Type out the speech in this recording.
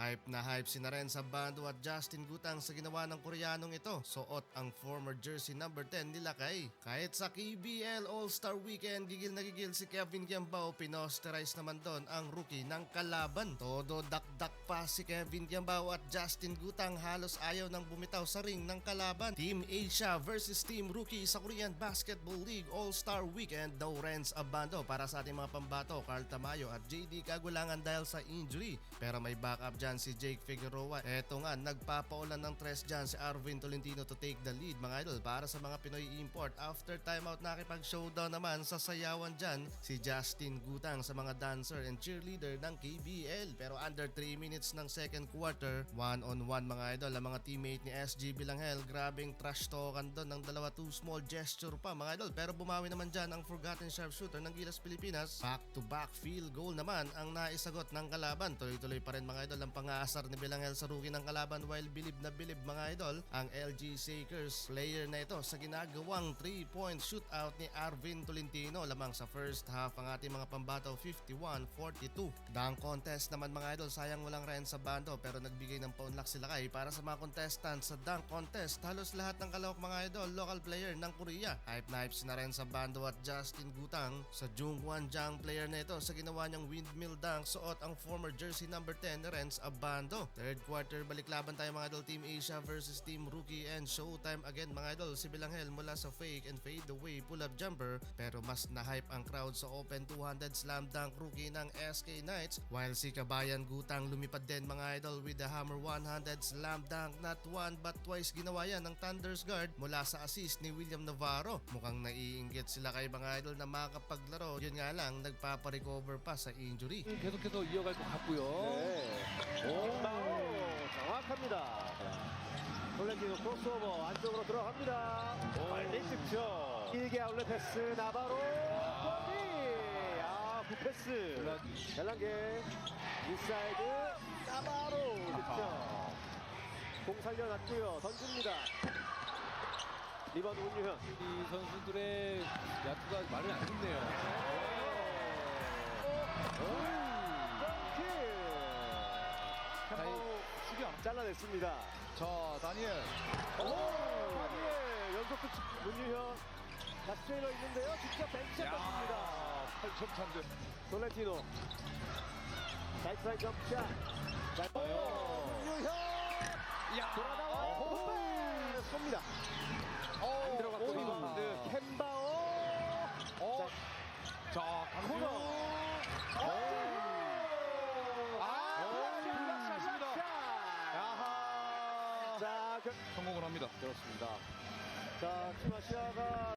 Hype na hype si Narenza Bando at Justin Gutang sa ginawa ng Koreanong ito. Suot ang former jersey number 10 nila kay. Kahit sa KBL All-Star Weekend, gigil na gigil si Kevin Kiambao, pinosterize naman doon ang rookie ng kalaban. Todo dakdak pa si Kevin Kiambao at Justin Gutang, halos ayaw nang bumitaw sa ring ng kalaban. Team Asia versus Team Rookie sa Korean Basketball League All-Star Weekend. Narenza Bando para sa ating mga pambato, Carl Tamayo at JD kagulangan dahil sa injury. Pero may backup dyan si Jake Figueroa. Eto nga, nagpapaulan ng tres dyan si Arvin Tolentino to take the lead mga idol para sa mga Pinoy import. After timeout, nakipag-showdown naman sa sayawan dyan si Justin Gutang sa mga dancer and cheerleader ng KBL. Pero under 3 minutes ng second quarter, 1-on-1 mga idol, ang mga teammate ni SG Bilanghel, grabing trash talkan doon ng dalawa, too small gesture pa mga idol. Pero bumawi naman dyan ang forgotten sharpshooter ng Gilas Pilipinas. Back-to-back field goal naman ang naisagot ng kalaban. Tuloy-tuloy pa rin mga idol ang pang-aasar ni Bilanghel sa rookie ng kalaban, while bilib na bilib mga idol ang LG Shakers player na ito sa ginagawang 3-point shootout ni Arvin Tolentino. Lamang sa first half ang ating mga pambato, 51-42. Dunk contest naman mga idol, sayang walang Narenza Bando pero nagbigay ng paunlak sila kay para sa mga contestants sa dunk contest. Halos lahat ng kalawak mga idol, local player ng Korea. Hype na hype si Narenza Bando at Justin Gutang sa Jungwon Jang player na ito sa ginawa niyang windmill dunk. Suot ang former jersey number 10 ni Narenza Bando. Third quarter, balik laban tayo mga idol, Team Asia versus Team Rookie, and showtime again mga idol. Si Bilanghel mula sa fake and fade away pull-up jumper, pero mas na-hype ang crowd sa open 200 slam dunk rookie ng SK Knights, while si Kabayan Gutang lumipad din mga idol with the hammer 100 slam dunk. Not one but twice ginawa yan ng Thunder's guard mula sa assist ni William Navarro. Mukhang naiinggit sila kay mga idol na makapaglaro, yun nga lang nagpaparecover pa sa injury. 계속해서 이어갈 것 같고요. 네. 오, 정확합니다. 톨렌티노 크로스오버 안쪽으로 들어갑니다. 빨리 득점. 길게 아울렛 패스 나바로. 굿패스. 벨랑게 인사이드 나바로 득점. 공 살려놨고요. 던집니다. 리바운드 문유현. 이 선수들의 야투가 말을 안 듣네요. 수경 잘라냈습니다. 자, 다니엘. 다니엘 연속 득점. 문유현 다시 트레이너 있는데요. 직접 벤치에 떴습니다. 8점 찬드. 톨렌티노 사이드라인 점샷. 문유현 돌아나와 쏩니다. 안 들어갔고 리바운드 캔바오. 자, 강준호. 자, 성공을 합니다. 그렇습니다. 자, 팀 아시아가